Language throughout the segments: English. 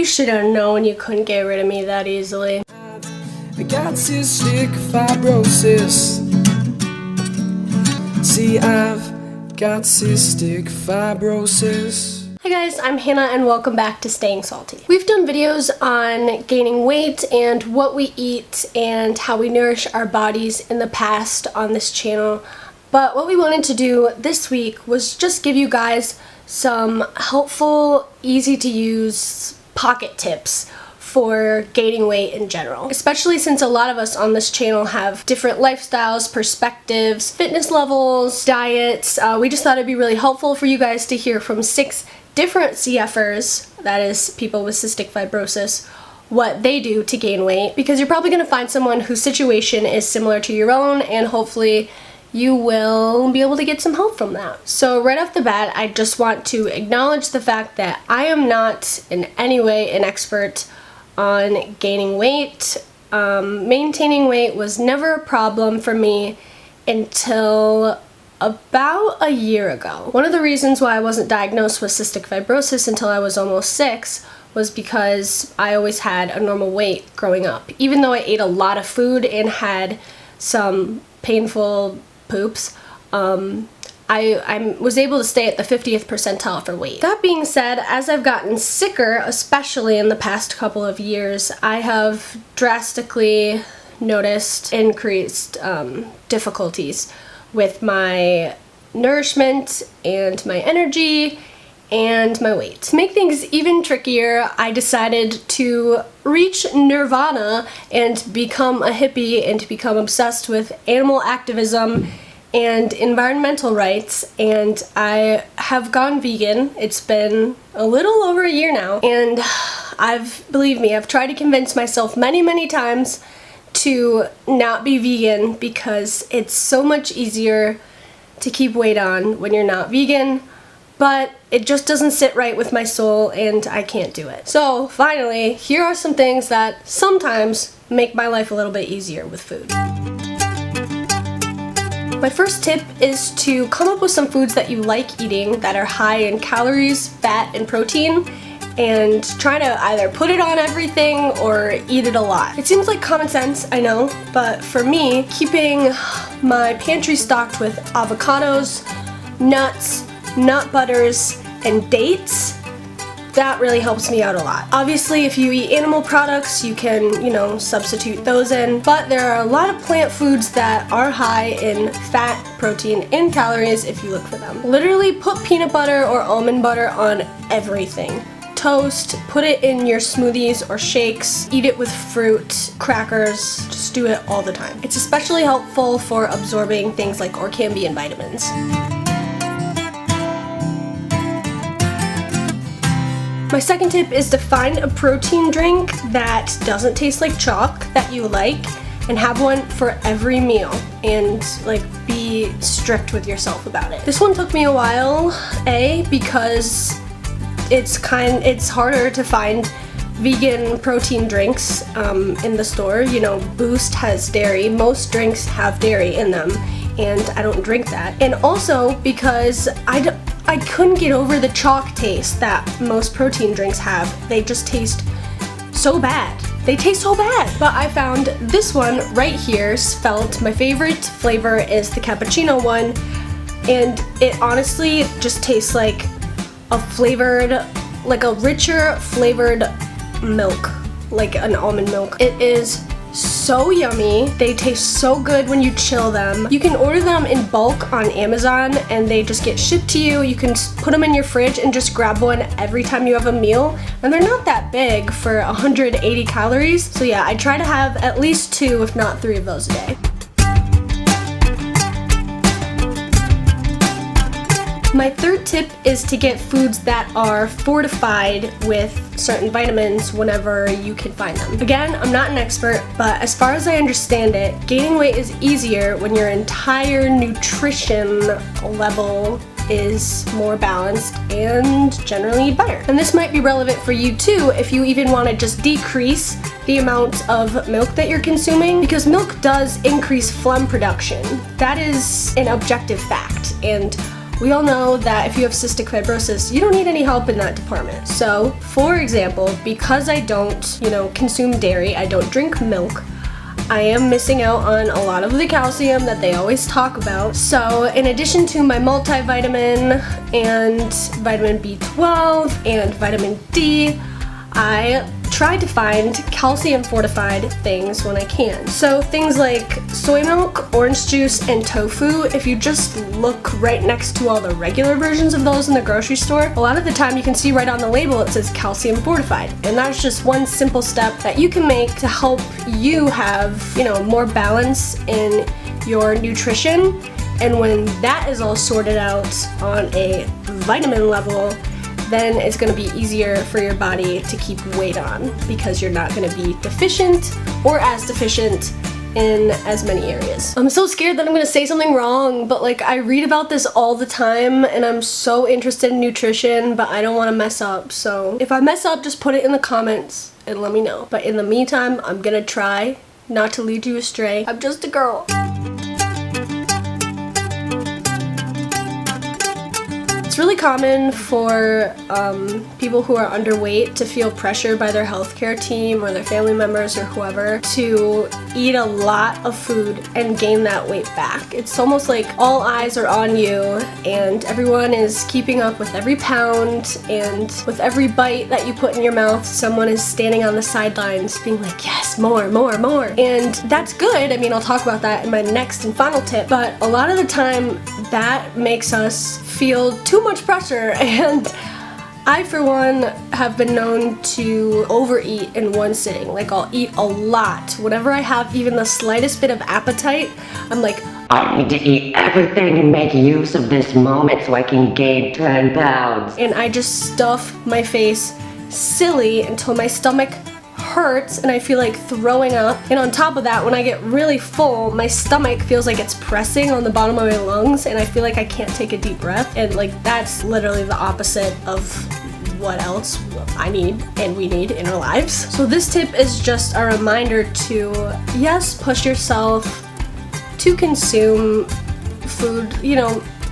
You should have known you couldn't get rid of me that easily. I got cystic fibrosis. See, I've got cystic fibrosis. Hi guys, I'm Hannah and welcome back to Staying Salty. We've done videos on gaining weight and what we eat and how we nourish our bodies in the past on this channel. But what we wanted to do this week was just give you guys some helpful, easy to use pocket tips for gaining weight in general. Especially since a lot of us on this channel have different lifestyles, perspectives, fitness levels, diets. We just thought it'd be really helpful for you guys to hear from 6 different CFers, that is people with cystic fibrosis, what they do to gain weight, because you're probably going to find someone whose situation is similar to your own, and hopefully you will be able to get some help from that. So right off the bat, I just want to acknowledge the fact that I am not in any way an expert on gaining weight. Maintaining weight was never a problem for me until about a year ago. One of the reasons why I wasn't diagnosed with cystic fibrosis until I was almost 6 was because I always had a normal weight growing up. Even though I ate a lot of food and had some painful poops, I was able to stay at the 50th percentile for weight. That being said, as I've gotten sicker, especially in the past couple of years, I have drastically noticed increased difficulties with my nourishment and my energy and my weight. To make things even trickier, I decided to reach nirvana and become a hippie and to become obsessed with animal activism and environmental rights, and I have gone vegan. It's been a little over a year now, and believe me, I've tried to convince myself many times to not be vegan because it's so much easier to keep weight on when you're not vegan, but it just doesn't sit right with my soul and I can't do it. So finally, here are some things that sometimes make my life a little bit easier with food. My first tip is to come up with some foods that you like eating that are high in calories, fat, and protein, and try to either put it on everything or eat it a lot. It seems like common sense, I know, but for me, keeping my pantry stocked with avocados, nuts, nut butters, and dates, that really helps me out a lot. Obviously, if you eat animal products, you can, substitute those in, but there are a lot of plant foods that are high in fat, protein, and calories if you look for them. Literally put peanut butter or almond butter on everything. Toast, put it in your smoothies or shakes, eat it with fruit, crackers, just do it all the time. It's especially helpful for absorbing things like Orkambi and vitamins. My second tip is to find a protein drink that doesn't taste like chalk that you like and have one for every meal and be strict with yourself about it. This one took me a while, because it's harder to find vegan protein drinks in the store. Boost has dairy. Most drinks have dairy in them, and I don't drink that. And also because I couldn't get over the chalk taste that most protein drinks have. They just taste so bad. They taste so bad. But I found this one right here, Svelte. My favorite flavor is the cappuccino one, and it honestly just tastes like a richer flavored milk, like an almond milk. It is so yummy. They taste so good when you chill them. You can order them in bulk on Amazon and they just get shipped to you. You can put them in your fridge and just grab one every time you have a meal. And they're not that big for 180 calories. So yeah, I try to have at least 2, if not 3 of those a day. My third tip is to get foods that are fortified with certain vitamins whenever you can find them. Again, I'm not an expert, but as far as I understand it, gaining weight is easier when your entire nutrition level is more balanced and generally better. And this might be relevant for you too if you even want to just decrease the amount of milk that you're consuming, because milk does increase phlegm production. That is an objective fact, and we all know that if you have cystic fibrosis, you don't need any help in that department. So, for example, because I don't, consume dairy, I don't drink milk, I am missing out on a lot of the calcium that they always talk about. So in addition to my multivitamin and vitamin B12 and vitamin D, I try to find calcium fortified things when I can. So things like soy milk, orange juice, and tofu, if you just look right next to all the regular versions of those in the grocery store, a lot of the time you can see right on the label it says calcium fortified. And that's just one simple step that you can make to help you have, more balance in your nutrition. And when that is all sorted out on a vitamin level, then it's going to be easier for your body to keep weight on because you're not going to be deficient or as deficient in as many areas. I'm so scared that I'm going to say something wrong, but I read about this all the time and I'm so interested in nutrition, but I don't want to mess up. So if I mess up, just put it in the comments and let me know. But in the meantime, I'm going to try not to lead you astray. I'm just a girl. It's really common for people who are underweight to feel pressure by their healthcare team or their family members or whoever to eat a lot of food and gain that weight back. It's almost like all eyes are on you and everyone is keeping up with every pound, and with every bite that you put in your mouth, someone is standing on the sidelines being like, yes, more, more, more. And that's good. I mean, I'll talk about that in my next and final tip, but a lot of the time that makes us feel too much pressure, and I, for one, have been known to overeat in one sitting. I'll eat a lot. Whenever I have even the slightest bit of appetite, I'm like, I need to eat everything and make use of this moment so I can gain 10 pounds. And I just stuff my face silly until my stomach hurts and I feel like throwing up. And on top of that, when I get really full, my stomach feels like it's pressing on the bottom of my lungs and I feel like I can't take a deep breath. And that's literally the opposite of what else I need and we need in our lives. So this tip is just a reminder to, yes, push yourself to consume food,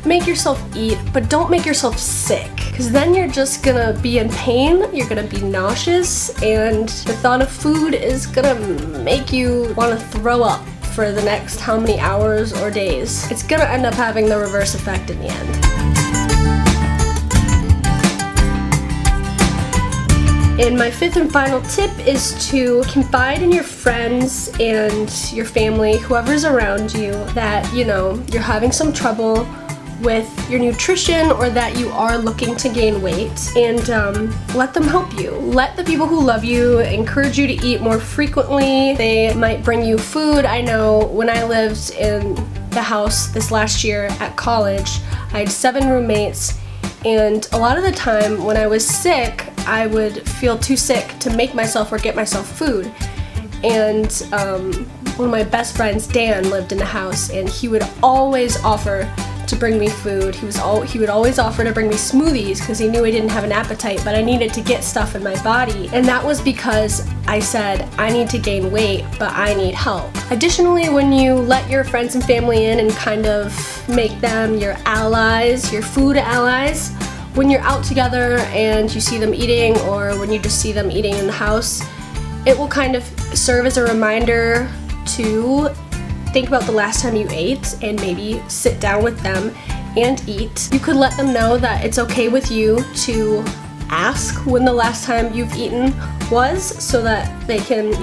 make yourself eat, but don't make yourself sick, because then you're just gonna be in pain, you're gonna be nauseous, and the thought of food is gonna make you want to throw up for the next how many hours or days. It's gonna end up having the reverse effect in the end. And my fifth and final tip is to confide in your friends and your family, whoever's around you, that, you're having some trouble with your nutrition or that you are looking to gain weight, and let them help you. Let the people who love you encourage you to eat more frequently. They might bring you food. I know when I lived in the house this last year at college, I had 7 roommates, and a lot of the time when I was sick, I would feel too sick to make myself or get myself food. And one of my best friends, Dan, lived in the house, and he would always offer to bring me food. He would always offer to bring me smoothies because he knew I didn't have an appetite, but I needed to get stuff in my body. And that was because I said, I need to gain weight, but I need help. Additionally, when you let your friends and family in and kind of make them your allies, your food allies, when you're out together and you see them eating, or when you just see them eating in the house, it will kind of serve as a reminder to think about the last time you ate and maybe sit down with them and eat. You could let them know that it's okay with you to ask when the last time you've eaten was, so that they can,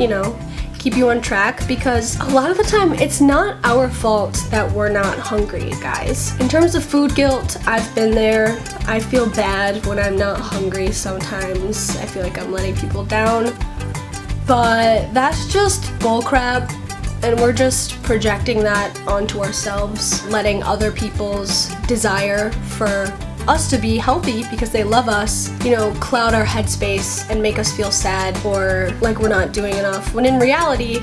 keep you on track, because a lot of the time it's not our fault that we're not hungry, guys. In terms of food guilt, I've been there. I feel bad when I'm not hungry sometimes. I feel like I'm letting people down, but that's just bullcrap. And we're just projecting that onto ourselves, letting other people's desire for us to be healthy because they love us, cloud our headspace and make us feel sad or like we're not doing enough. When in reality,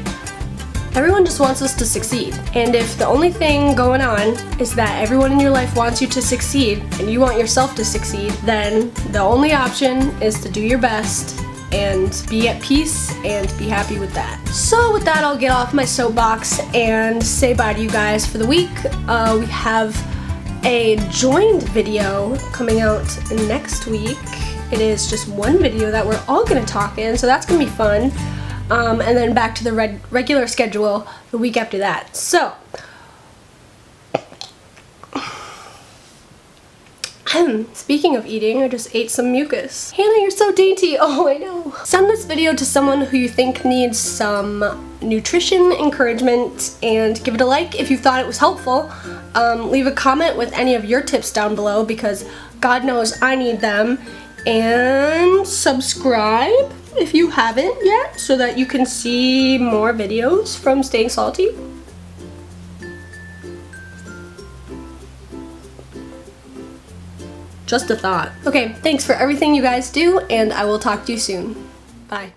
everyone just wants us to succeed. And if the only thing going on is that everyone in your life wants you to succeed and you want yourself to succeed, then the only option is to do your best and be at peace and be happy with that. So with that, I'll get off my soapbox and say bye to you guys for the week. We have a joined video coming out next week. It is just one video that we're all gonna talk in, so that's gonna be fun. And then back to the regular schedule the week after that. So, speaking of eating, I just ate some mucus. Hannah, you're so dainty. Oh, I know. Send this video to someone who you think needs some nutrition encouragement and give it a like if you thought it was helpful. Leave a comment with any of your tips down below because God knows I need them. And subscribe if you haven't yet so that you can see more videos from Staying Salty. Just a thought. Okay, thanks for everything you guys do, and I will talk to you soon. Bye.